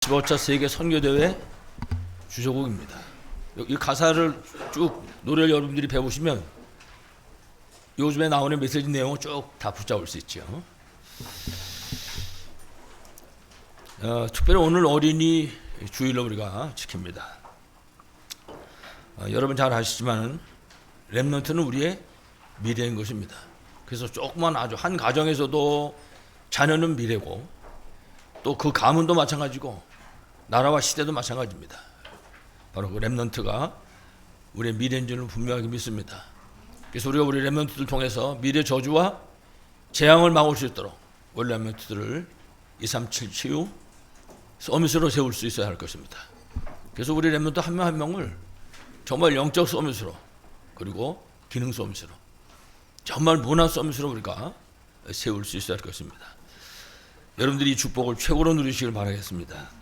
15차 세계 선교대회 주제곡입니다. 이 가사를 쭉 노래를 여러분들이 배우시면 요즘에 나오는 메시지 내용을 쭉 다 붙잡을 수 있죠. 특별히 오늘 어린이 주일로 우리가 지킵니다. 여러분 잘 아시지만 렘넌트는 우리의 미래인 것입니다. 그래서 조그만 아주 한 가정에서도 자녀는 미래고 또 그 가문도 마찬가지고 나라와 시대도 마찬가지입니다. 바로 그 렘넌트가 우리의 미래인 줄을 분명하게 믿습니다. 그래서 우리가 우리 렘넌트들 통해서 미래 저주와 재앙을 막을 수 있도록 우리 렘넌트들을 237 치유 서밋으로 세울 수 있어야 할 것입니다. 그래서 우리 렘넌트 한 명 한 명을 정말 영적 서밋으로 그리고 기능 서밋으로 정말 문화 서밋으로 우리가 세울 수 있어야 할 것입니다. 여러분들이 이 축복을 최고로 누리시길 바라겠습니다.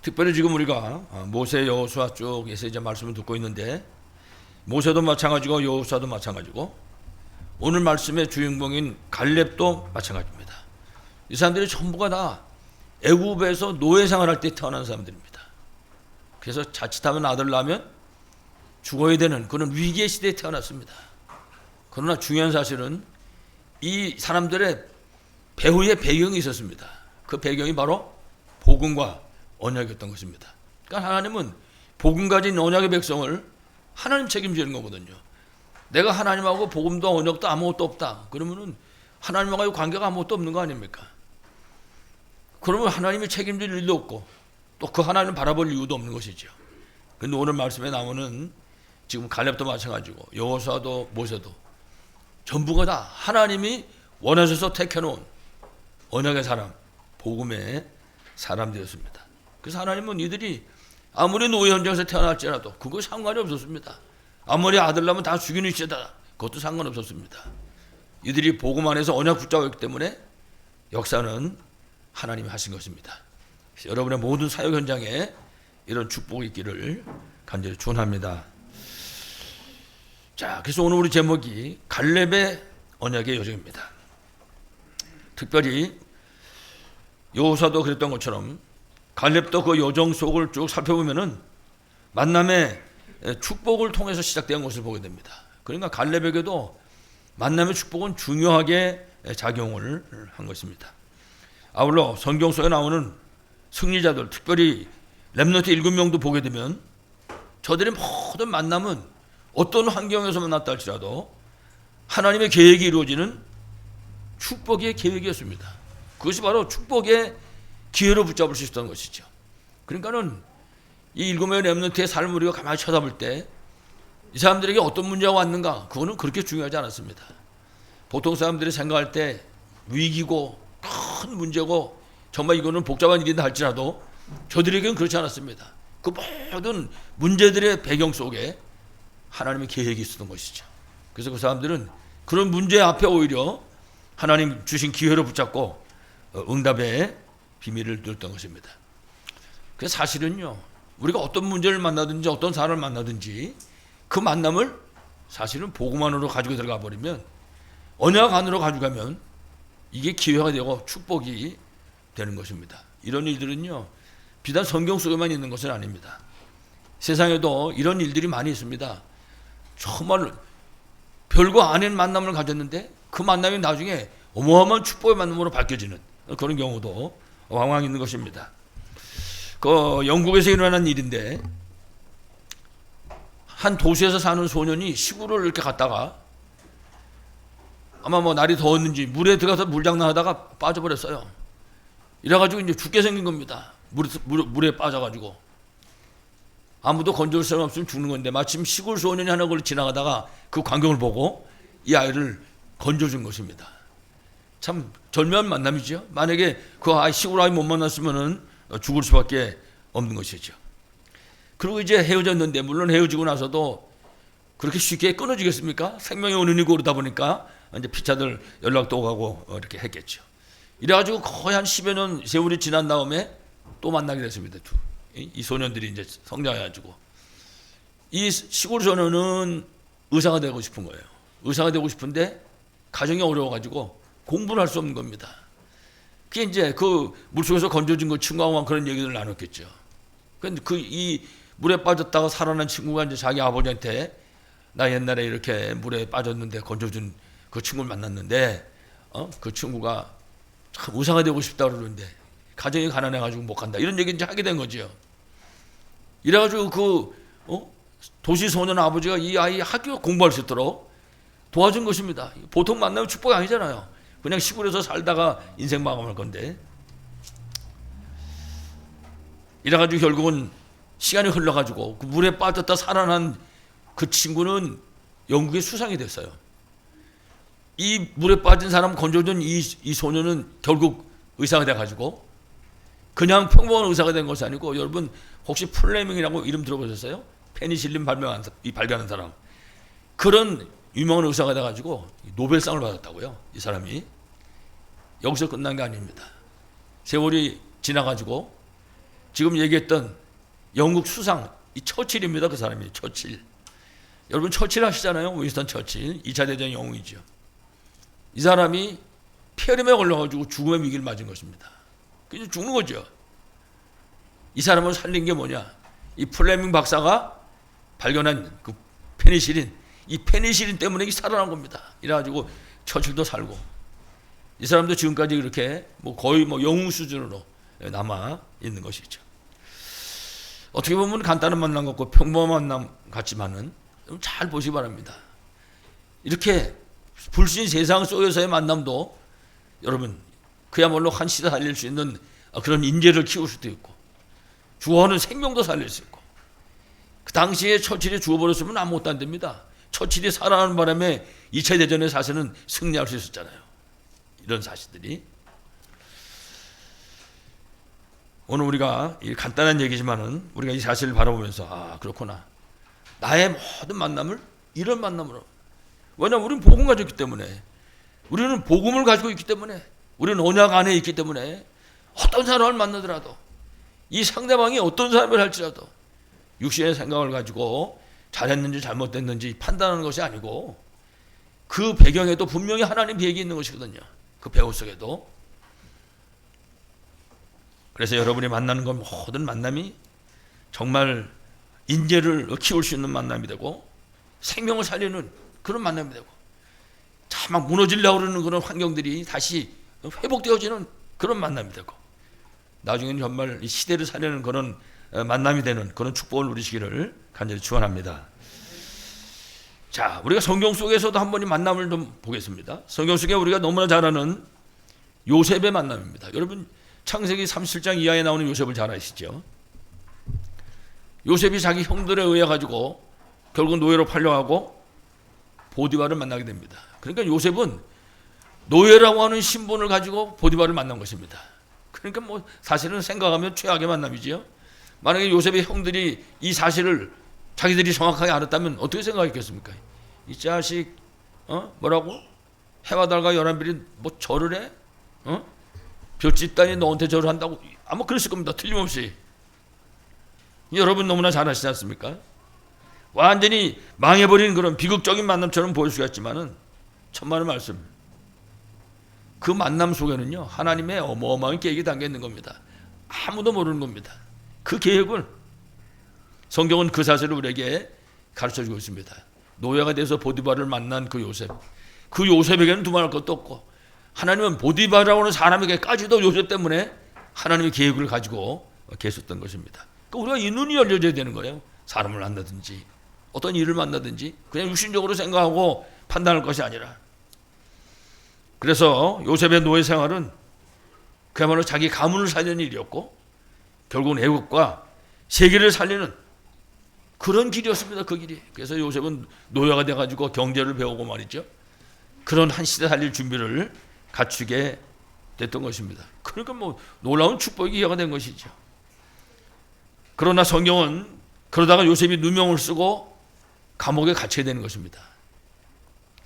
특별히 지금 우리가 모세 여호수아 쪽에서 이제 말씀을 듣고 있는데 모세도 마찬가지고 여호수아도 마찬가지고 오늘 말씀의 주인공인 갈렙도 마찬가지입니다. 이 사람들이 전부가 다 애굽에서 노예 생활할 때 태어난 사람들입니다. 그래서 자칫하면 아들 낳으면 죽어야 되는 그런 위기의 시대에 태어났습니다. 그러나 중요한 사실은 이 사람들의 배후의 배경이 있었습니다. 그 배경이 바로 복음과 언약이었던 것입니다. 그러니까 하나님은 복음 가진 언약의 백성을 하나님 책임지는 거거든요. 내가 하나님하고 복음도 언약도 아무것도 없다. 그러면은 하나님하고의 관계가 아무것도 없는 거 아닙니까? 그러면 하나님이 책임질 일도 없고 또 그 하나님을 바라볼 이유도 없는 것이죠. 그런데 오늘 말씀에 나오는 지금 갈렙도 마찬가지고 여호수아도 모세도 전부가 다 하나님이 원하셔서 택해놓은 언약의 사람, 복음의 사람들이었습니다. 그래서 하나님은 이들이 아무리 노예 현장에서 태어날지라도 그거 상관이 없었습니다. 아무리 아들 낳으면 다 죽이는 시대다. 그것도 상관없었습니다. 이들이 복음 안에서 언약 붙잡았기 때문에 역사는 하나님이 하신 것입니다. 여러분의 모든 사역 현장에 이런 축복이 있기를 간절히 축원합니다. 자, 그래서 오늘 우리 제목이 갈렙의 언약의 여정입니다. 특별히 여호수아도 그랬던 것처럼 갈렙도 그 여정 속을 쭉 살펴보면은 만남의 축복을 통해서 시작된 것을 보게 됩니다. 그러니까 갈렙에게도 만남의 축복은 중요하게 작용을 한 것입니다. 아울러 성경 속에 나오는 승리자들, 특별히 렘넌트 7명도 보게 되면 저들의 모든 만남은 어떤 환경에서 만났다 할지라도 하나님의 계획이 이루어지는 축복의 계획이었습니다. 그것이 바로 축복의 기회로 붙잡을 수 있었던 것이죠. 그러니까는 이 7명의 렘넌트의 삶을 우리가 가만히 쳐다볼 때 이 사람들에게 어떤 문제가 왔는가 그거는 그렇게 중요하지 않았습니다. 보통 사람들이 생각할 때 위기고 큰 문제고 정말 이거는 복잡한 일이다 할지라도 저들에게는 그렇지 않았습니다. 그 모든 문제들의 배경 속에 하나님의 계획이 있었던 것이죠. 그래서 그 사람들은 그런 문제 앞에 오히려 하나님 주신 기회로 붙잡고 응답의 비밀을 누렸던 것입니다. 그래서 사실은요, 우리가 어떤 문제를 만나든지 어떤 사람을 만나든지 그 만남을 사실은 복음 안으로 가지고 들어가 버리면 언약 안으로 가져가면 이게 기회가 되고 축복이 되는 것입니다. 이런 일들은요, 비단 성경 속에만 있는 것은 아닙니다. 세상에도 이런 일들이 많이 있습니다. 정말 별거 아닌 만남을 가졌는데 그 만남이 나중에 어마어마한 축복의 만남으로 바뀌어지는 그런 경우도 왕왕 있는 것입니다. 그 영국에서 일어난 일인데 한 도시에서 사는 소년이 시골을 이렇게 갔다가 아마 뭐 날이 더웠는지 물에 들어가서 물장난하다가 빠져버렸어요. 이래가지고 이제 죽게 생긴 겁니다. 물에 빠져가지고 아무도 건져줄 사람 없으면 죽는 건데 마침 시골 소년이 하나 걸 지나가다가 그 광경을 보고 이 아이를 건져준 것입니다. 참 절묘한 만남이죠. 만약에 그 시골 아이 못 만났으면은 죽을 수밖에 없는 것이죠. 그리고 이제 헤어졌는데 물론 헤어지고 나서도 그렇게 쉽게 끊어지겠습니까? 생명의 은은이고 그러다 보니까 이제 피차들 연락도 오가고 이렇게 했겠죠. 이래가지고 거의 한 10여 년 세월이 지난 다음에 또 만나게 됐습니다. 이 소년들이 이제 성장해가지고 이 시골 소년은 의사가 되고 싶은 거예요. 의사가 되고 싶은데 가정이 어려워가지고 공부를 할 수 없는 겁니다. 그게 이제 그 물속에서 건져진 그 친구하고만 그런 얘기를 나눴겠죠. 근데 그 이 물에 빠졌다가 살아난 친구가 이제 자기 아버지한테 나 옛날에 이렇게 물에 빠졌는데 건져준 그 친구를 만났는데 그 친구가 참 의사가 되고 싶다 그러는데 가정이 가난해가지고 못 간다 이런 얘기 이제 하게 된 거죠. 이래가지고 도시 소년 아버지가 이 아이 학교 공부할 수 있도록 도와준 것입니다. 보통 만나면 축복이 아니잖아요. 그냥 시골에서 살다가 인생 마감할 건데. 이래가지고 결국은 시간이 흘러가지고 그 물에 빠졌다 살아난 그 친구는 영국의 수상이 됐어요. 이 물에 빠진 사람 건져준 이 소녀는 결국 의사가 돼가지고 그냥 평범한 의사가 된 것이 아니고 여러분 혹시 플레밍이라고 이름 들어보셨어요? 페니실린 발견한 사람. 그런 유명한 의사가 돼가지고 노벨상을 받았다고요. 이 사람이. 여기서 끝난 게 아닙니다. 세월이 지나가지고 지금 얘기했던 영국 수상 이 처칠입니다. 그 사람이 처칠. 여러분 처칠 아시잖아요. 윈스턴 처칠. 2차 대전 영웅이죠. 이 사람이 폐렴에 걸려가지고 죽음의 위기를 맞은 것입니다. 그래서 죽는 거죠. 이 사람을 살린 게 뭐냐? 이 플레밍 박사가 발견한 그 페니실린, 이 페니실린 때문에 살아난 겁니다. 이래가지고 처칠도 살고 이 사람도 지금까지 이렇게 거의 영웅 수준으로 남아 있는 것이죠. 어떻게 보면 간단한 만남 같고 평범한 만남 같지만은 잘 보시기 바랍니다. 이렇게 불신 세상 속에서의 만남도 여러분 그야말로 한 시대 살릴 수 있는 그런 인재를 키울 수도 있고 죽어가는 생명도 살릴 수 있고 그 당시에 처칠이 죽어버렸으면 아무것도 안 됩니다. 처칠이 살아나는 바람에 2차 대전의 사실은 승리할 수 있었잖아요. 이런 사실들이 오늘 우리가 간단한 얘기지만은 우리가 이 사실을 바라보면서 그렇구나. 나의 모든 만남을 이런 만남으로. 왜냐하면 우리는 복음 가지고 있기 때문에 우리는 복음을 가지고 있기 때문에 우리는 언약 안에 있기 때문에 어떤 사람을 만나더라도 이 상대방이 어떤 사람을 할지라도 육신의 생각을 가지고 잘했는지 잘못됐는지 판단하는 것이 아니고 그 배경에도 분명히 하나님 계획이 있는 것이거든요. 그 배후 속에도. 그래서 여러분이 만나는 건 모든 만남이 정말 인재를 키울 수 있는 만남이 되고 생명을 살리는 그런 만남이 되고 막 무너지려고 그러는 그런 환경들이 다시 회복되어지는 그런 만남이 되고 나중에는 정말 이 시대를 살리는 그런 만남이 되는 그런 축복을 누리시기를 간절히 축원합니다. 자, 우리가 성경 속에서도 한 번 이 만남을 좀 보겠습니다. 성경 속에 우리가 너무나 잘 아는 요셉의 만남입니다. 여러분 창세기 37장 이하에 나오는 요셉을 잘 아시죠? 요셉이 자기 형들에 의해 가지고 결국 노예로 팔려가고 보디발을 만나게 됩니다. 그러니까 요셉은 노예라고 하는 신분을 가지고 보디발을 만난 것입니다. 그러니까 사실은 생각하면 최악의 만남이지요. 만약에 요셉의 형들이 이 사실을 자기들이 정확하게 알았다면 어떻게 생각했겠습니까? 이 자식 뭐라고? 해와 달과 열한 별이 절을 해? 별짓단이 너한테 절을 한다고 아마 그랬을 겁니다. 틀림없이. 여러분 너무나 잘 아시지 않습니까? 완전히 망해버린 그런 비극적인 만남처럼 보일 수가 있지만은 천만의 말씀. 그 만남 속에는요 하나님의 어마어마한 계획이 담겨 있는 겁니다. 아무도 모르는 겁니다. 그 계획을 성경은 그 사실을 우리에게 가르쳐주고 있습니다. 노예가 돼서 보디발을 만난 그 요셉. 그 요셉에게는 두말할 것도 없고 하나님은 보디발이라고 하는 사람에게까지도 요셉 때문에 하나님의 계획을 가지고 계셨던 것입니다. 그러니까 우리가 이 눈이 열려져야 되는 거예요. 사람을 만나든지 어떤 일을 만나든지 그냥 육신적으로 생각하고 판단할 것이 아니라. 그래서 요셉의 노예 생활은 그야말로 자기 가문을 살리는 일이었고 결국은 애국과 세계를 살리는 그런 길이었습니다. 그 길이. 그래서 요셉은 노예가 돼가지고 경제를 배우고 말이죠. 그런 한 시대 살릴 준비를 갖추게 됐던 것입니다. 그러니까 놀라운 축복이 기회가 된 것이죠. 그러나 성경은 그러다가 요셉이 누명을 쓰고 감옥에 갇혀야 되는 것입니다.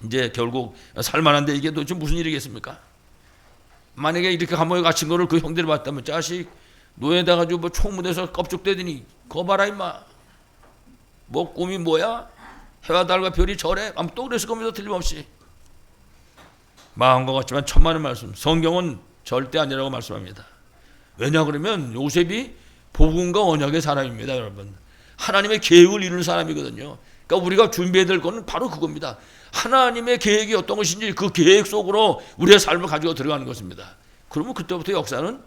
이제 결국 살만한데 이게 도대체 무슨 일이겠습니까? 만약에 이렇게 감옥에 갇힌 거를 그 형들이 봤다면 자식 노예돼 가지고 총무대서 껍죽대더니 거 봐라 임마. 꿈이 뭐야? 해와 달과 별이 절해? 아마 또 그랬을 겁니다. 틀림없이. 망한 것 같지만 천만의 말씀. 성경은 절대 아니라고 말씀합니다. 왜냐 그러면 요셉이 복음과 언약의 사람입니다, 여러분. 하나님의 계획을 이루는 사람이거든요. 그러니까 우리가 준비해야 될 것은 바로 그겁니다. 하나님의 계획이 어떤 것인지 그 계획 속으로 우리의 삶을 가지고 들어가는 것입니다. 그러면 그때부터 역사는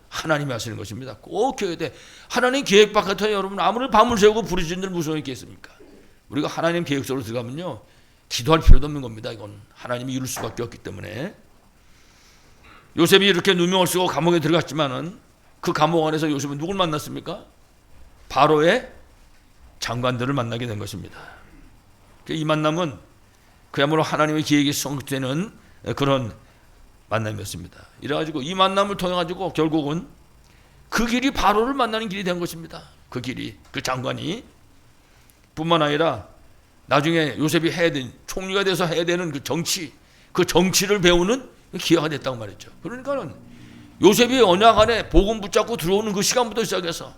하나님이 하시는 것입니다. 꼭 기억해야 돼. 하나님 계획 바깥에 여러분 아무리 밤을 새우고 부르짖는 무서움이 있겠습니까? 우리가 하나님 계획 속으로 들어가면요, 기도할 필요도 없는 겁니다. 이건 하나님이 이룰 수밖에 없기 때문에. 요셉이 이렇게 누명을 쓰고 감옥에 들어갔지만은 그 감옥 안에서 요셉은 누굴 만났습니까? 바로의 장관들을 만나게 된 것입니다. 이 만남은 그야말로 하나님의 계획이 성취되는 그런 만남이었습니다. 이래가지고 이 만남을 통해 가지고 결국은 그 길이 바로를 만나는 길이 된 것입니다. 그 길이, 그 장관이 뿐만 아니라 나중에 요셉이 해야 되는, 총리가 돼서 해야 되는 그 정치, 그 정치를 배우는 기회가 됐다고 말했죠. 그러니까는 요셉이 언약 안에 복음 붙잡고 들어오는 그 시간부터 시작해서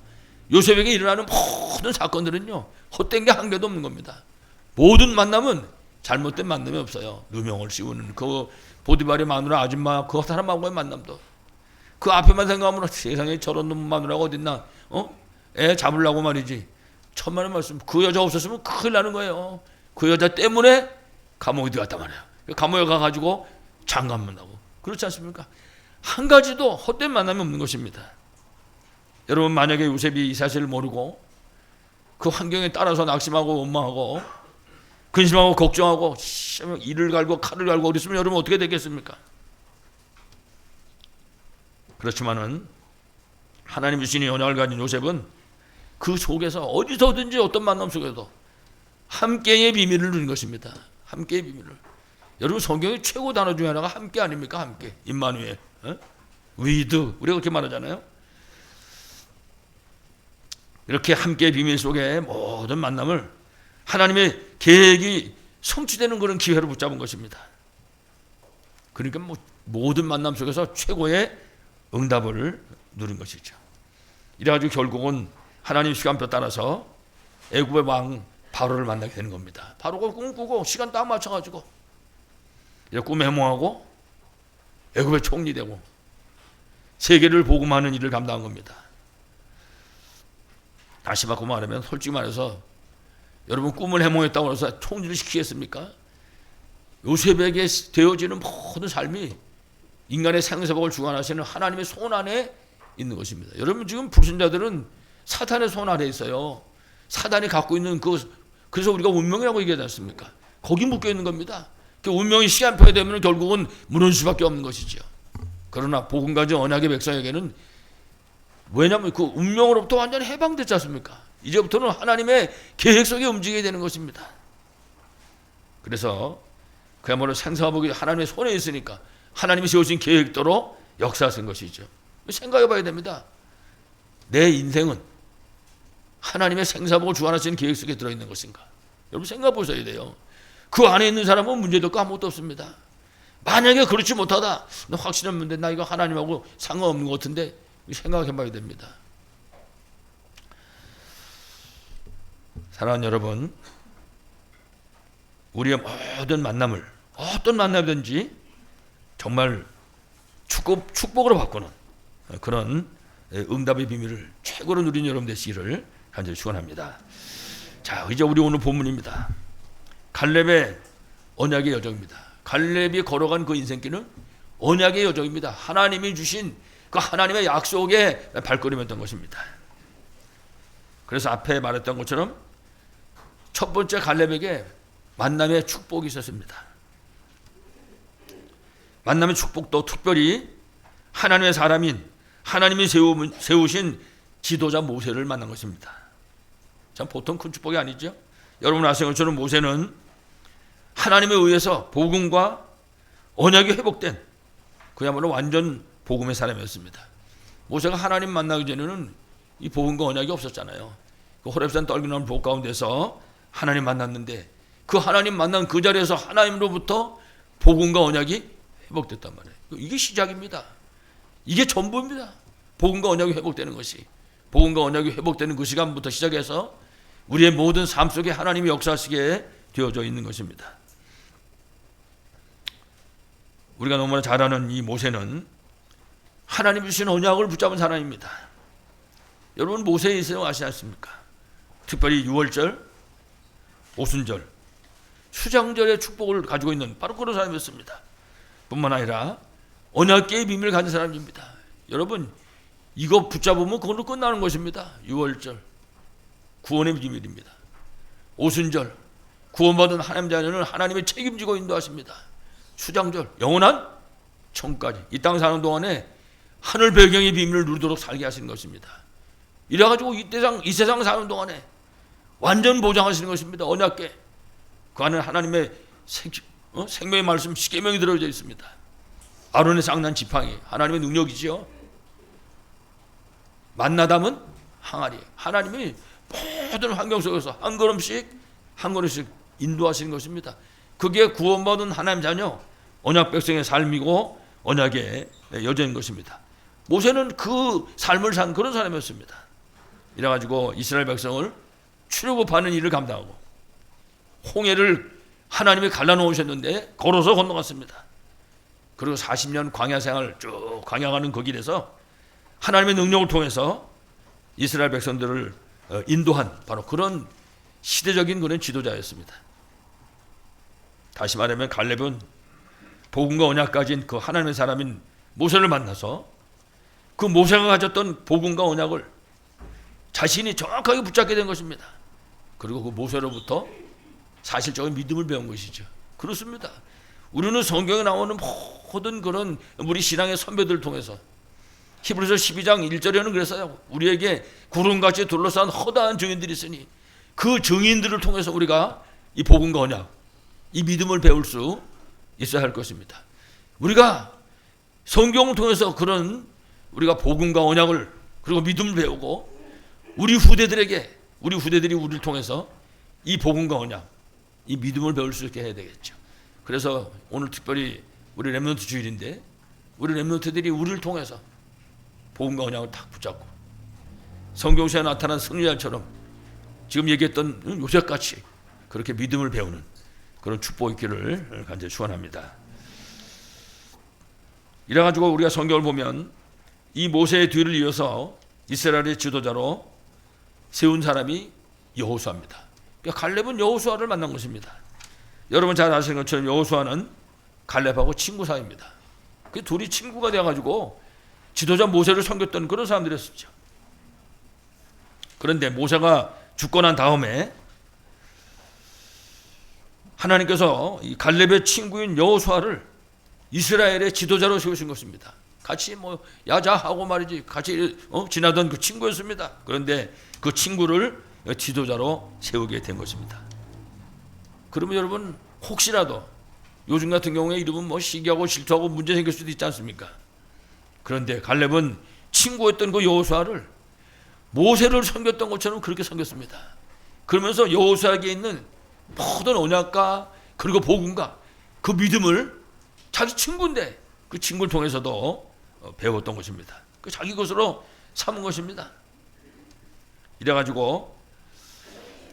요셉에게 일어나는 모든 사건들은요, 헛된 게 한 개도 없는 겁니다. 모든 만남은 잘못된 만남이 없어요. 누명을 씌우는 그 보디발의 마누라 아줌마 그 사람하고의 만남도 그 앞에만 생각하면 세상에 저런 놈 마누라가 어딨나, 애 잡으려고 말이지. 천만의 말씀, 그 여자 없었으면 큰일 나는 거예요. 그 여자 때문에 감옥에 들어갔단 말이에요. 감옥에 가가지고 장관 만나고. 그렇지 않습니까? 한 가지도 헛된 만남이 없는 것입니다. 여러분, 만약에 요셉이 이 사실을 모르고 그 환경에 따라서 낙심하고 원망하고 근심하고 걱정하고 이를 갈고 칼을 갈고 그랬으면 여러분 어떻게 되겠습니까? 그렇지만은 하나님 주신 언약을 가진 요셉은 그 속에서 어디서든지 어떤 만남 속에도 함께의 비밀을 누린 것입니다. 함께의 비밀을. 여러분, 성경의 최고 단어 중에 하나가 함께 아닙니까? 함께. 임마누엘. 위드. 우리가 그렇게 말하잖아요. 이렇게 함께의 비밀 속에 모든 만남을 하나님의 계획이 성취되는 그런 기회로 붙잡은 것입니다. 그러니까 모든 만남 속에서 최고의 응답을 누린 것이죠. 이래가지고 결국은 하나님 시간표 따라서 애굽의 왕 바로를 만나게 되는 겁니다. 바로가 꿈을 꾸고 시간 딱 맞춰가지고 꿈에 해몽하고 애굽의 총리 되고 세계를 복음하는 일을 감당한 겁니다. 다시 바꿔 말하면 솔직히 말해서 여러분, 꿈을 해몽했다고 해서 총리를 시키겠습니까? 요셉에게 되어지는 모든 삶이 인간의 생사복을 주관하시는 하나님의 손 안에 있는 것입니다. 여러분, 지금 불신자들은 사탄의 손 아래 있어요. 사단이 갖고 있는 그래서 우리가 운명이라고 얘기하지 않습니까? 거기 묶여 있는 겁니다. 그 운명이 시간표에 되면 결국은 무너질 수밖에 없는 것이죠. 그러나 복음 가진 언약의 백성에게는, 왜냐하면 그 운명으로부터 완전히 해방됐지 않습니까? 이제부터는 하나님의 계획 속에 움직여야 되는 것입니다. 그래서 그야말로 생사복이 하나님의 손에 있으니까 하나님이 세우신 계획대로 역사하신 것이죠. 생각해 봐야 됩니다. 내 인생은 하나님의 생사복을 주관하시는 계획 속에 들어있는 것인가? 여러분, 생각해 보셔야 돼요. 그 안에 있는 사람은 문제될 거 아무것도 없습니다. 만약에 그렇지 못하다, 너 확신 없는데 나 이거 하나님하고 상관없는 것 같은데, 생각해 봐야 됩니다. 사랑하는 여러분, 우리의 모든 만남을 어떤 만남이든지 정말 축복으로 바꾸는 그런 응답의 비밀을 최고로 누린 여러분 되시기를 간절히 축원합니다. 자, 이제 우리 오늘 본문입니다. 갈렙의 언약의 여정입니다. 갈렙이 걸어간 그 인생길은 언약의 여정입니다. 하나님이 주신 그 하나님의 약속의 발걸음이었던 것입니다. 그래서 앞에 말했던 것처럼 첫 번째 갈렙에게 만남의 축복이 있었습니다. 만남의 축복도 특별히 하나님의 사람인 하나님이 세우신 지도자 모세를 만난 것입니다. 참 보통 큰 축복이 아니죠. 여러분 아시는 것처럼 모세는 하나님에 의해서 복음과 언약이 회복된 그야말로 완전 복음의 사람이었습니다. 모세가 하나님 만나기 전에는 이 복음과 언약이 없었잖아요. 그 호렙산 떨기나무 복 가운데서 하나님 만났는데 그 하나님 만난 그 자리에서 하나님으로부터 복음과 언약이 회복됐단 말이에요. 이게 시작입니다. 이게 전부입니다. 복음과 언약이 회복되는 것이. 복음과 언약이 회복되는 그 시간부터 시작해서 우리의 모든 삶 속에 하나님이 역사하시게 되어져 있는 것입니다. 우리가 너무나 잘 아는 이 모세는 하나님 주신 언약을 붙잡은 사람입니다. 여러분 모세의 인생 아시지 않습니까? 특별히 유월절, 오순절, 수장절의 축복을 가지고 있는 바로 그런 사람이었습니다. 뿐만 아니라 언약계의 비밀을 가진 사람입니다. 여러분 이거 붙잡으면 그걸로 끝나는 것입니다. 유월절 구원의 비밀입니다. 오순절 구원받은 하나님 자녀는 하나님의 책임지고 인도하십니다. 수장절 영원한 천까지 이 땅 사는 동안에 하늘 배경의 비밀을 누리도록 살게 하시는 것입니다. 이래가지고 이 세상 사는 동안에 완전 보장하시는 것입니다. 언약계 그 안에 하나님의 생명의 말씀 십계명이 들어져 있습니다. 아론의 쌍난 지팡이 하나님의 능력이지요. 만나담은 항아리 하나님이 모든 환경 속에서 한 걸음씩 인도하시는 것입니다. 그게 구원받은 하나님 자녀 언약 백성의 삶이고 언약의 여정인 것입니다. 모세는 그 삶을 산 그런 사람이었습니다. 이래가지고 이스라엘 백성을 출애굽하는 일을 감당하고 홍해를 하나님이 갈라놓으셨는데 걸어서 건너갔습니다. 그리고 40년 광야 생활 쭉 광야가는 그 길에서 하나님의 능력을 통해서 이스라엘 백성들을 인도한 바로 그런 시대적인 그런 지도자였습니다. 다시 말하면 갈렙은 복음과 언약 가진 그 하나님의 사람인 모세를 만나서 그 모세가 가졌던 복음과 언약을 자신이 정확하게 붙잡게 된 것입니다. 그리고 그 모세로부터 사실적인 믿음을 배운 것이죠. 그렇습니다. 우리는 성경에 나오는 모든 그런 우리 신앙의 선배들을 통해서 히브리서 12장 1절에는 그랬어요. 우리에게 구름같이 둘러싼 허다한 증인들이 있으니 그 증인들을 통해서 우리가 이 복음과 언약, 이 믿음을 배울 수 있어야 할 것입니다. 우리가 성경을 통해서 그런 우리가 복음과 언약을 그리고 믿음을 배우고 우리 후대들이 우리를 통해서 이 복음과 언약, 이 믿음을 배울 수 있게 해야 되겠죠. 그래서 오늘 특별히 우리 렘넌트 주일인데 우리 렘넌트들이 우리를 통해서 복음과 언약을 딱 붙잡고 성경서에 나타난 승리자처럼 지금 얘기했던 요셉같이 그렇게 믿음을 배우는 그런 축복이 있기를 간절히 축원합니다. 이래가지고 우리가 성경을 보면 이 모세의 뒤를 이어서 이스라엘의 지도자로 세운 사람이 여호수아입니다. 그러니까 갈렙은 여호수아를 만난 것입니다. 여러분 잘 아시는 것처럼 여호수아는 갈렙하고 친구 사이입니다. 그 둘이 친구가 되어가지고 지도자 모세를 섬겼던 그런 사람들이었죠. 그런데 모세가 죽고 난 다음에 하나님께서 이 갈렙의 친구인 여호수아를 이스라엘의 지도자로 세우신 것입니다. 같이 야자하고 말이지 같이 지나던 그 친구였습니다. 그런데 그 친구를 지도자로 세우게 된 것입니다. 그러면 여러분 혹시라도 요즘 같은 경우에 이러면 시기하고 질투하고 문제 생길 수도 있지 않습니까? 그런데 갈렙은 친구였던 그 여호수아를 모세를 섬겼던 것처럼 그렇게 섬겼습니다. 그러면서 여호수아에게 있는 모든 언약과 그리고 복음과 그 믿음을 자기 친구인데 그 친구를 통해서도 배웠던 것입니다. 그 자기 것으로 삼은 것입니다. 이래가지고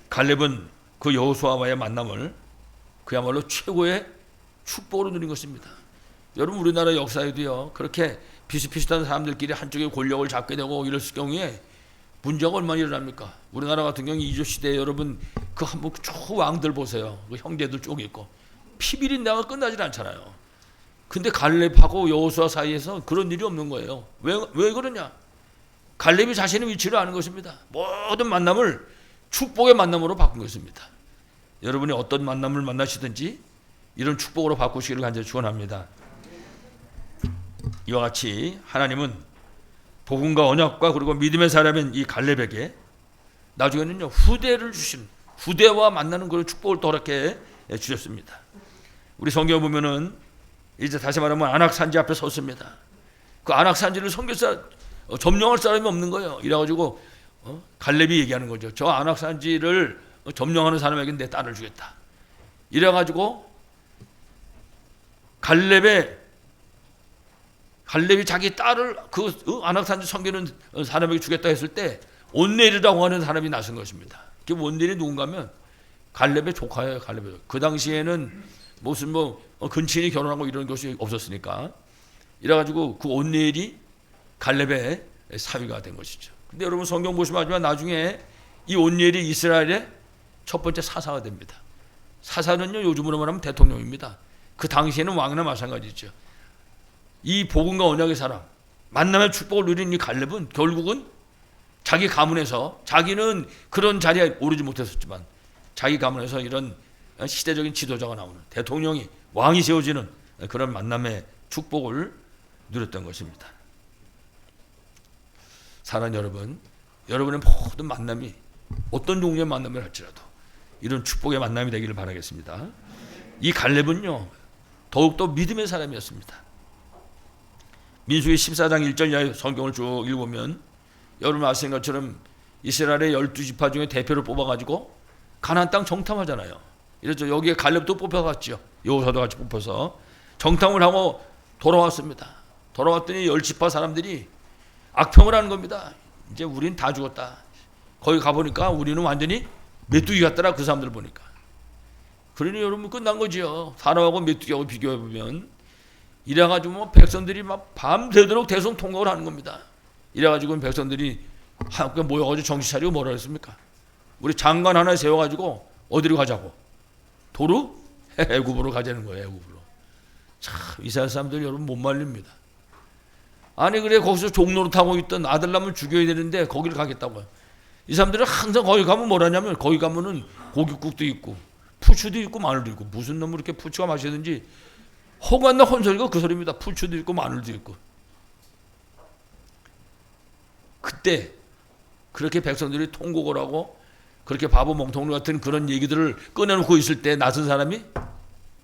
갈렙은 그 여호수아와의 만남을 그야말로 최고의 축복으로 누린 것입니다. 여러분 우리나라 역사에도요 그렇게 비슷비슷한 사람들끼리 한쪽에 권력을 잡게 되고 이랬을 경우에 문제가 얼마나 일어납니까? 우리나라 같은 경우 이조 시대에 여러분 그 한번 쭉 왕들 보세요. 그 형제들 쭉 있고 피비린내가 끝나질 않잖아요. 근데 갈렙하고 여호수아 사이에서 그런 일이 없는 거예요. 왜 그러냐? 갈렙이 자신의 위치를 아는 것입니다. 모든 만남을 축복의 만남으로 바꾼 것입니다. 여러분이 어떤 만남을 만나시든지 이런 축복으로 바꾸시기를 간절히 축원합니다. 이와 같이 하나님은 복음과 언약과 그리고 믿음의 사람인 이 갈렙에게 나중에는요 후대를 주신 후대와 만나는 그런 축복을 또 이렇게 주셨습니다. 우리 성경 보면은 이제 다시 말하면 안악산지 앞에 섰습니다. 그 안악산지를 점령할 사람이 없는 거예요. 이래가지고 갈렙이 얘기하는 거죠. 저 안악산지를 점령하는 사람에게 내 딸을 주겠다. 이래가지고 갈렙이 자기 딸을 그 안악산지 섬기는 사람에게 주겠다 했을 때 온넬이라고 하는 사람이 나선 것입니다. 그 온넬이 누군가면 갈렙의 조카예요. 그 당시에는 무슨 근친이 결혼하고 이런 것이 없었으니까 이래가지고 그 온넬이 갈렙의 사위가 된 것이죠. 근데 여러분 성경 보시면 하지만 나중에 이 온니엘이 이스라엘의 첫 번째 사사가 됩니다. 사사는요 요즘으로 말하면 대통령입니다. 그 당시에는 왕이나 마찬가지죠. 이 복음과 언약의 사람, 만남의 축복을 누린 이 갈렙은 결국은 자기 가문에서, 자기는 그런 자리에 오르지 못했었지만 자기 가문에서 이런 시대적인 지도자가 나오는, 대통령이, 왕이 세워지는 그런 만남의 축복을 누렸던 것입니다. 사랑하는 여러분, 여러분의 모든 만남이 어떤 종류의 만남을 할지라도 이런 축복의 만남이 되기를 바라겠습니다. 이 갈렙은요 더욱더 믿음의 사람이었습니다. 민수기 14장 1절 이하의 성경을 쭉 읽으면 여러분 아시는 것처럼 이스라엘의 12지파 중에 대표를 뽑아가지고 가나안 땅 정탐하잖아요. 이랬죠. 여기에 갈렙도 뽑혀갔죠. 여호사도 같이 뽑혀서 정탐을 하고 돌아왔습니다. 돌아왔더니 10지파 사람들이 악평을 하는 겁니다. 이제 우린 다 죽었다. 거기 가보니까 우리는 완전히 메뚜기 같더라. 그 사람들 보니까. 그러니 여러분 끝난 거지요. 사람하고 메뚜기하고 비교해보면. 이래가지고 뭐 백성들이 막 밤새도록 대성 통곡을 하는 겁니다. 이래가지고 백성들이 함께 모여가지고 정신 차리고 뭐라 했습니까? 우리 장관 하나 세워가지고 어디로 가자고? 도루? 애굽으로 가자는 거예요. 애굽으로. 참 이스라엘 사람들이 여러분 못 말립니다. 아니 그래 거기서 종노릇하고 있던 아들남을 죽여야 되는데 거기를 가겠다고요. 이 사람들은 항상 거기 가면 뭐라냐면 거기 가면은 고깃국도 있고 푸추도 있고 마늘도 있고 무슨 놈을 이렇게 푸추가 맛있는지 허구한 혼소리가 그 소리입니다. 푸추도 있고 마늘도 있고. 그때 그렇게 백성들이 통곡을 하고 그렇게 바보 멍텅이 같은 그런 얘기들을 꺼내놓고 있을 때 나선 사람이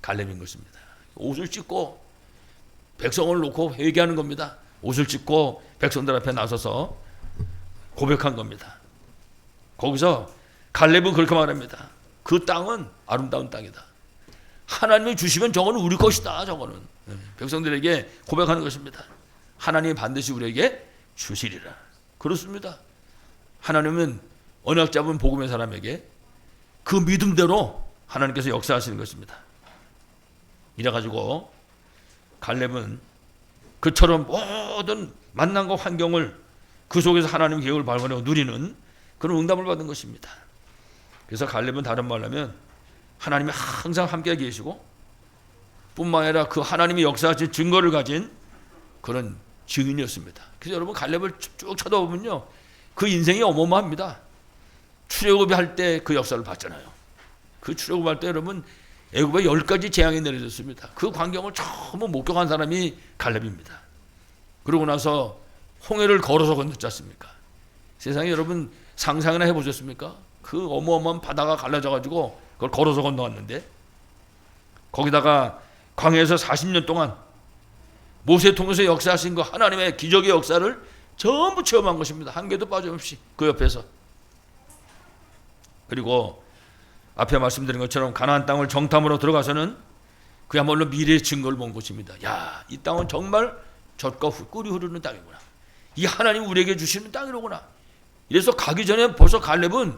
갈렙인 것입니다. 옷을 찢고 백성을 놓고 회개하는 겁니다. 옷을 찢고 백성들 앞에 나서서 고백한 겁니다. 거기서 갈렙은 그렇게 말합니다. 그 땅은 아름다운 땅이다. 하나님이 주시면 저거는 우리 것이다. 저거는 백성들에게 고백하는 것입니다. 하나님이 반드시 우리에게 주시리라. 그렇습니다. 하나님은 언약 잡은 복음의 사람에게 그 믿음대로 하나님께서 역사하시는 것입니다. 이래가지고 갈렙은 그처럼 모든 만남과 환경을 그 속에서 하나님의 계획을 발견하고 누리는 그런 응답을 받은 것입니다. 그래서 갈렙은 다른 말로 하면 하나님이 항상 함께 계시고 뿐만 아니라 그 하나님이 역사하신 증거를 가진 그런 증인이었습니다. 그래서 여러분 갈렙을 쭉 쳐다보면요 그 인생이 어마어마합니다. 출애굽이 할 때 그 역사를 봤잖아요. 그 출애굽 할 때 여러분 애굽에 10가지 재앙이 내려졌습니다. 그 광경을 처음 목격한 사람이 갈렙입니다. 그러고 나서 홍해를 걸어서 건넜지 않습니까? 세상에 여러분 상상이나 해보셨습니까? 그 어마어마한 바다가 갈라져가지고 그걸 걸어서 건너왔는데 거기다가 광야에서 40년 동안 모세 통해서 역사하신 그 하나님의 기적의 역사를 전부 체험한 것입니다. 한 개도 빠짐없이 그 옆에서. 그리고 앞에 말씀드린 것처럼 가나안 땅을 정탐으로 들어가서는 그야말로 미래의 증거를 본 것입니다. 야, 이 땅은 정말 젖과 꿀이 흐르는 땅이구나. 이 하나님 우리에게 주시는 땅이로구나. 이래서 가기 전에 벌써 갈렙은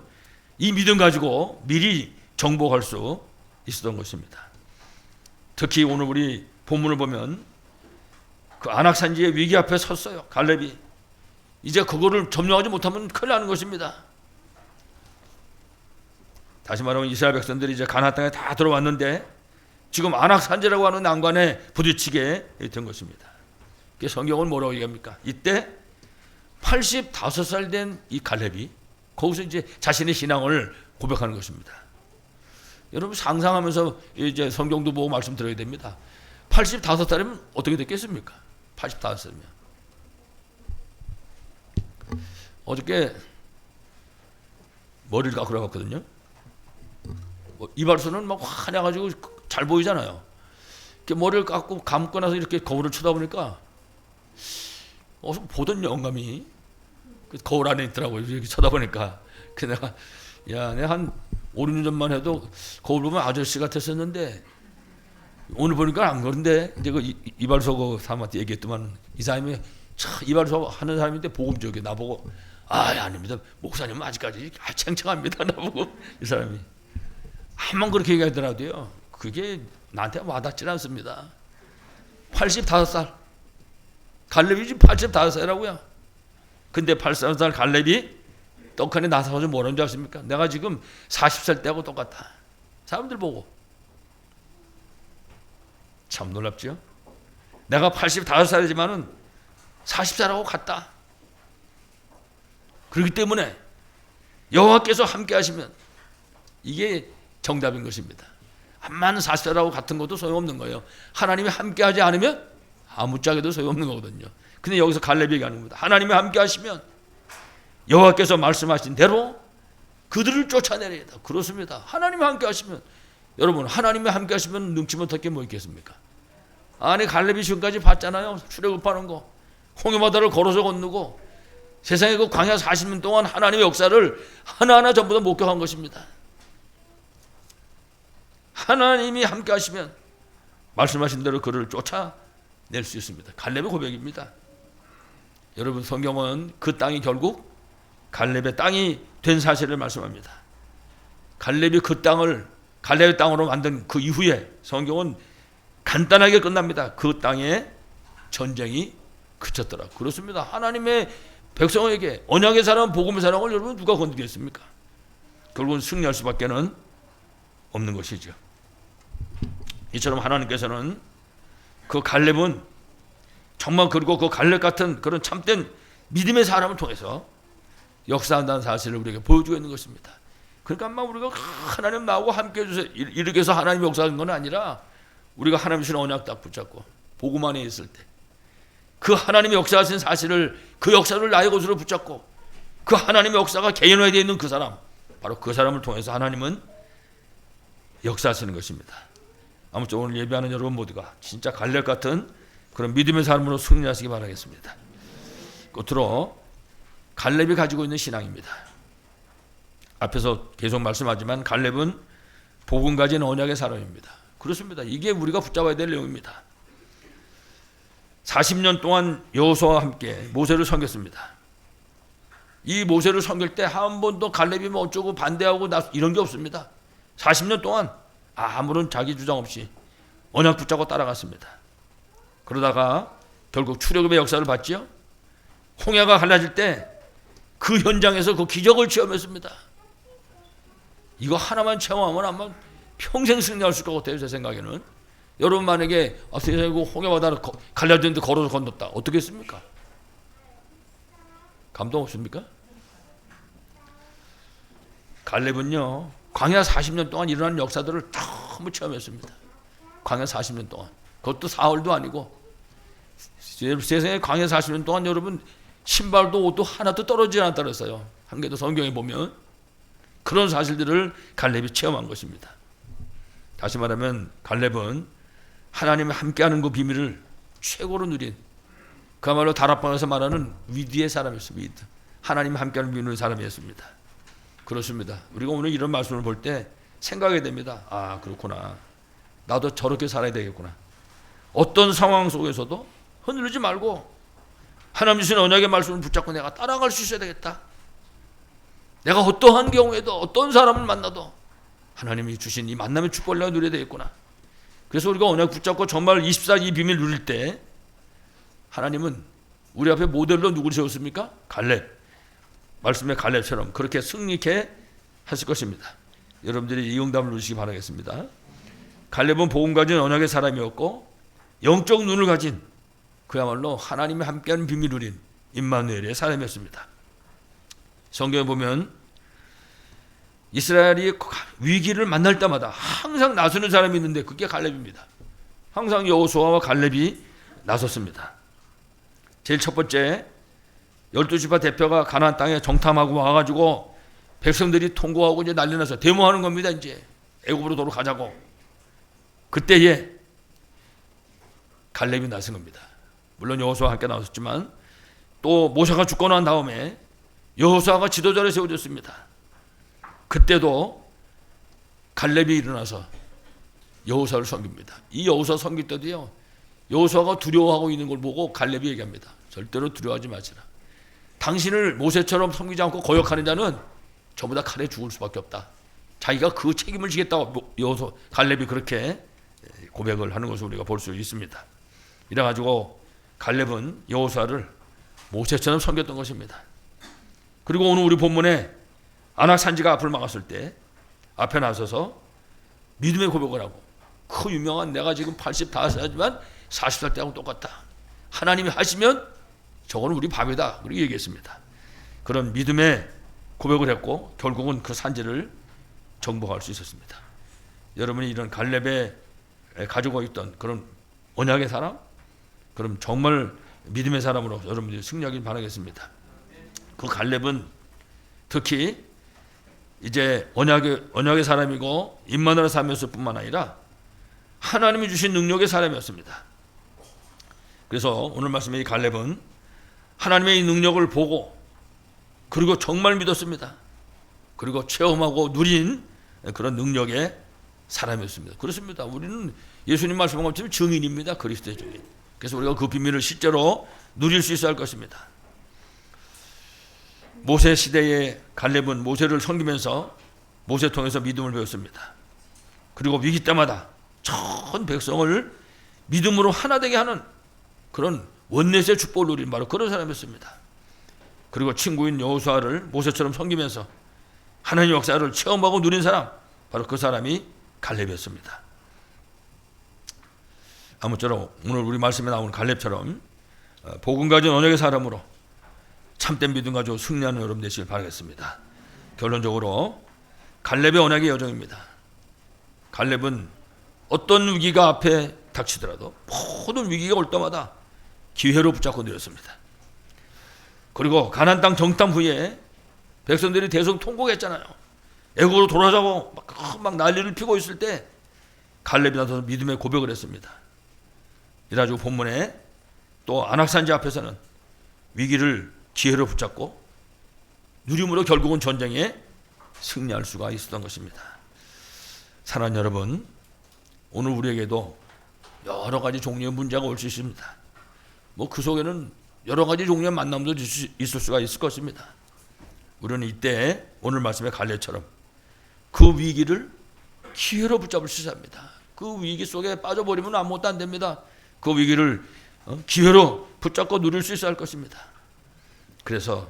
이 믿음 가지고 미리 정복할 수 있었던 것입니다. 특히 오늘 우리 본문을 보면 그 안악산지의 위기 앞에 섰어요. 갈렙이. 이제 그거를 점령하지 못하면 큰일 나는 것입니다. 다시 말하면 이스라엘 백성들이 이제 가나안 땅에 다 들어왔는데 지금 안악산지라고 하는 난관에 부딪히게 된 것입니다. 성경은 뭐라고 얘기합니까? 이때 85살 된 이 갈렙이 거기서 이제 자신의 신앙을 고백하는 것입니다. 여러분 상상하면서 이제 성경도 보고 말씀 드려야 됩니다. 85살이면 어떻게 됐겠습니까? 85살이면. 어저께 머리를 깎으러 갔거든요. 이발소는 막 화려가지고 잘 보이잖아요. 머리를 깎고 감고 나서 이렇게 거울을 쳐다보니까 보던 영감이 그 거울 안에 있더라고요. 이렇게 쳐다보니까. 그래서 내가 한 5, 6년 전만 해도 거울 보면 아저씨 같았었는데 오늘 보니까 안 그런데 이제 그 이발소 그 사람한테 얘기했더만 이 사람이 이발소 하는 사람인데 복음적이에요. 나보고 아닙니다. 목사님은 아직까지 챙청합니다. 나보고 이 사람이 한번 그렇게 얘기하더라도요. 그게 나한테 와닿질 않습니다. 85살 갈렙이 지금 85살이라고요. 근데 85살 갈렙이 떡하니 나서서 뭐라는 줄 아십니까? 내가 지금 40살 때하고 똑같아. 사람들 보고. 참 놀랍죠? 내가 85살이지만은 40살하고 같다. 그렇기 때문에 여호와께서 함께 하시면 이게 정답인 것입니다. 암만 40살하고 같은 것도 소용없는 거예요. 하나님이 함께 하지 않으면 아무짝에도 소용없는 거거든요. 근데 여기서 갈렙이 얘기하는 겁니다. 하나님이 함께 하시면 여호와께서 말씀하신 대로 그들을 쫓아내리이다. 그렇습니다. 하나님이 함께 하시면, 여러분 하나님이 함께 하시면 능치 못할 게 뭐 있겠습니까? 아니 갈렙이 지금까지 봤잖아요. 출애굽하는 거, 홍해바다를 걸어서 건너고 세상에 그 광야 40년 동안 하나님의 역사를 하나하나 전부 다 목격한 것입니다. 하나님이 함께 하시면 말씀하신 대로 그를 쫓아낼 수 있습니다. 갈렙의 고백입니다. 여러분 성경은 그 땅이 결국 갈렙의 땅이 된 사실을 말씀합니다. 갈렙이 그 땅을 갈렙의 땅으로 만든 그 이후에 성경은 간단하게 끝납니다. 그 땅에 전쟁이 그쳤더라. 그렇습니다. 하나님의 백성에게 언약의 사람, 복음의 사랑을 여러분 누가 건드리겠습니까? 결국은 승리할 수밖에는 없는 것이죠. 이처럼 하나님께서는 그 갈렙은 정말, 그리고 그 갈렙 같은 그런 참된 믿음의 사람을 통해서 역사한다는 사실을 우리에게 보여주고 있는 것입니다. 그러니까 아마 우리가 하나님 나하고 함께 해주세요 이렇게 해서 하나님이 역사하는 건 아니라, 우리가 하나님 주신 언약 딱 붙잡고 복음 안에 있을 때 그 하나님이 역사하신 사실을, 그 역사를 나의 것으로 붙잡고 그 하나님의 역사가 개인화되어 있는 그 사람, 바로 그 사람을 통해서 하나님은 역사하시는 것입니다. 아무쪼 오늘 예배하는 여러분 모두가 진짜 갈렙 같은 그런 믿음의 삶으로 승리하시기 바라겠습니다. 끝으로 갈렙이 가지고 있는 신앙입니다. 앞에서 계속 말씀하지만 갈렙은 복음 가진 언약의 사람입니다. 그렇습니다. 이게 우리가 붙잡아야 될 내용입니다. 40년 동안 여호수아와 함께 모세를 섬겼습니다. 이 모세를 섬길 때 한 번도 갈렙이 뭐 어쩌고 반대하고 이런 게 없습니다. 40년 동안 아무런 자기 주장 없이 언약 붙잡고 따라갔습니다. 그러다가 결국 출애굽의 역사를 봤죠. 홍해가 갈라질 때 그 현장에서 그 기적을 체험했습니다. 이거 하나만 체험하면 아마 평생 승리할 수 있을 것 같아요. 제 생각에는. 여러분 만약에 세상에 홍해바다를 갈라지는데 걸어서 건넜다, 어떻게 했습니까? 감동 없습니까? 갈렙은요 광야 40년 동안 일어난 역사들을 전부 체험했습니다. 광야 40년 동안, 그것도 사흘도 아니고, 세상에 광야 40년 동안 여러분 신발도 옷도 하나도 떨어지지 않았다 그랬어요. 한 개도 성경에 보면. 그런 사실들을 갈렙이 체험한 것입니다. 다시 말하면 갈렙은 하나님이 함께하는 그 비밀을 최고로 누린, 그야말로 다락방에서 말하는 위드의 사람이었습니다. 위드. 하나님이 함께하는 비밀의 사람이었습니다. 그렇습니다. 우리가 오늘 이런 말씀을 볼 때 생각하게 됩니다. 아 그렇구나, 나도 저렇게 살아야 되겠구나. 어떤 상황 속에서도 흔들리지 말고 하나님 주신 언약의 말씀을 붙잡고 내가 따라갈 수 있어야 되겠다. 내가 어떠한 경우에도 어떤 사람을 만나도 하나님이 주신 이 만남의 축복을 내가 누려야 되겠구나. 그래서 우리가 언약 붙잡고 정말 24 이 비밀 누릴 때 하나님은 우리 앞에 모델로 누구를 세웠습니까? 갈렙. 말씀의 갈렙처럼 그렇게 승리케 하실 것입니다. 여러분들이 이 응답을 누리시기 바라겠습니다. 갈렙은 복음 가진 언약의 사람이었고 영적 눈을 가진, 그야말로 하나님이 함께하는 비밀 누린 임마누엘의 사람이었습니다. 성경에 보면 이스라엘이 위기를 만날 때마다 항상 나서는 사람이 있는데 그게 갈렙입니다. 항상 여호수아와 갈렙이 나섰습니다. 제일 첫 번째, 12지파 대표가 가나안 땅에 정탐하고 와가지고 백성들이 통곡하고 이제 난리나서 데모하는 겁니다. 이제 애굽으로 돌아가자고. 그때에 갈렙이 나선 겁니다. 물론 여호수아와 함께 나섰지만 또 모세가 죽고 난 다음에 여호수아가 지도자를 세워줬습니다. 그때도 갈렙이 일어나서 여호수아를 섬깁니다. 이 여호수아 섬길 때도요, 여호수아가 두려워하고 있는 걸 보고 갈렙이 얘기합니다. 절대로 두려워하지 마시라. 당신을 모세처럼 섬기지 않고 거역하는 자는 전부 다 칼에 죽을 수밖에 없다. 자기가 그 책임을 지겠다고 갈렙이 그렇게 고백을 하는 것을 우리가 볼 수 있습니다. 이래가지고 갈렙은 여호수아를 모세처럼 섬겼던 것입니다. 그리고 오늘 우리 본문에 아낙 산지가 앞을 막았을 때 앞에 나서서 믿음의 고백을 하고, 그 유명한 내가 지금 85살이지만 40살 때하고 똑같다. 하나님이 하시면 저거는 우리 밥이다. 그렇게 얘기했습니다. 그런 믿음의 고백을 했고 결국은 그 산지를 정복할 수 있었습니다. 여러분이 이런 갈렙에 가지고 있던 그런 언약의 사람, 그럼 정말 믿음의 사람으로 여러분들이 승리하길 바라겠습니다. 그 갈렙은 특히 이제 언약의 사람이고 임마누엘 사람이었을 뿐만 아니라 하나님이 주신 능력의 사람이었습니다. 그래서 오늘 말씀의 이 갈렙은 하나님의 이 능력을 보고 그리고 정말 믿었습니다. 그리고 체험하고 누린 그런 능력의 사람이었습니다. 그렇습니다. 우리는 예수님 말씀한 것처럼 증인입니다. 그리스도의 증인. 그래서 우리가 그 비밀을 실제로 누릴 수 있어야 할 것입니다. 모세 시대의 갈렙은 모세를 섬기면서 모세 통해서 믿음을 배웠습니다. 그리고 위기 때마다 전 백성을 믿음으로 하나 되게 하는 그런 원내스의 축복을 누린 바로 그런 사람이었습니다. 그리고 친구인 여호수아를 모세처럼 섬기면서 하나님의 역사를 체험하고 누린 사람, 바로 그 사람이 갈렙이었습니다. 아무쪼록 오늘 우리 말씀에 나오는 갈렙처럼 복음 가진 언약의 사람으로 참된 믿음 가지고 승리하는 여러분 되시길 바라겠습니다. 결론적으로 갈렙의 언약의 여정입니다. 갈렙은 어떤 위기가 앞에 닥치더라도 모든 위기가 올 때마다 기회로 붙잡고 내렸습니다. 그리고 가나안 땅 정탐 후에 백성들이 대성 통곡했잖아요. 애국으로 돌아가고 막 난리를 피고 있을 때 갈렙이 나서서 믿음의 고백을 했습니다. 이래가지고 본문에 또 아낙산지 앞에서는 위기를 기회로 붙잡고 누림으로 결국은 전쟁에 승리할 수가 있었던 것입니다. 사랑하는 여러분, 오늘 우리에게도 여러 가지 종류의 문제가 올 수 있습니다. 그 속에는 여러 가지 종류의 만남도 있을 수가 있을 것입니다. 우리는 이때 오늘 말씀의 갈렙처럼 그 위기를 기회로 붙잡을 수 있습니다. 그 위기 속에 빠져버리면 아무것도 안 됩니다. 그 위기를 기회로 붙잡고 누릴 수 있어야 할 것입니다. 그래서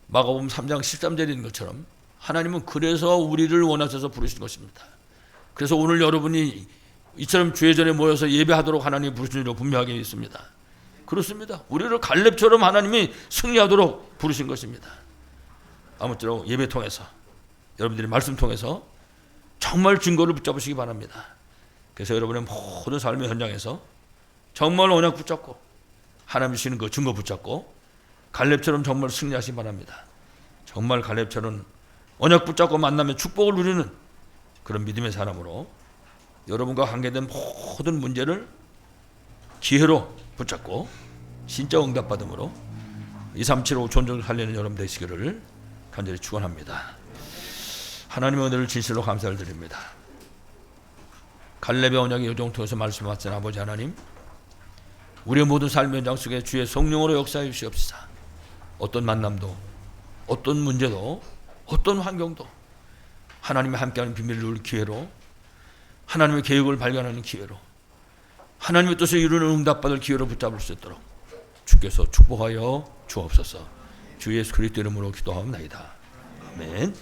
마가복음 3장 13절에 있는 것처럼 하나님은 그래서 우리를 원하셔서 부르신 것입니다. 그래서 오늘 여러분이 이처럼 주의 전에 모여서 예배하도록 하나님이 부르신 줄 분명하게 있습니다. 그렇습니다. 우리를 갈렙처럼 하나님이 승리하도록 부르신 것입니다. 아무쪼록 예배 통해서 여러분들이 말씀 통해서 정말 증거를 붙잡으시기 바랍니다. 그래서 여러분의 모든 삶의 현장에서 정말 언약 붙잡고 하나님 주시는 그 증거 붙잡고 갈렙처럼 정말 승리하시기 바랍니다. 정말 갈렙처럼 언약 붙잡고 만나면 축복을 누리는 그런 믿음의 사람으로 여러분과 관계된 모든 문제를 기회로 붙잡고 진짜 응답받음으로 2375 존중을 살리는 여러분 되시기를 간절히 축원합니다. 하나님의 은혜를 진실로 감사를 드립니다. 갈렙의 언약의 여정을 통해서 말씀하신 아버지 하나님, 우리의 모든 삶의 현장 속에 주의 성령으로 역사해 주시옵소서. 어떤 만남도, 어떤 문제도, 어떤 환경도 하나님의 함께하는 비밀을 누릴 기회로, 하나님의 계획을 발견하는 기회로, 하나님의 뜻을 이루는 응답받을 기회로 붙잡을 수 있도록 주께서 축복하여 주옵소서. 주 예수 그리스도 이름으로 기도하옵나이다. 아멘.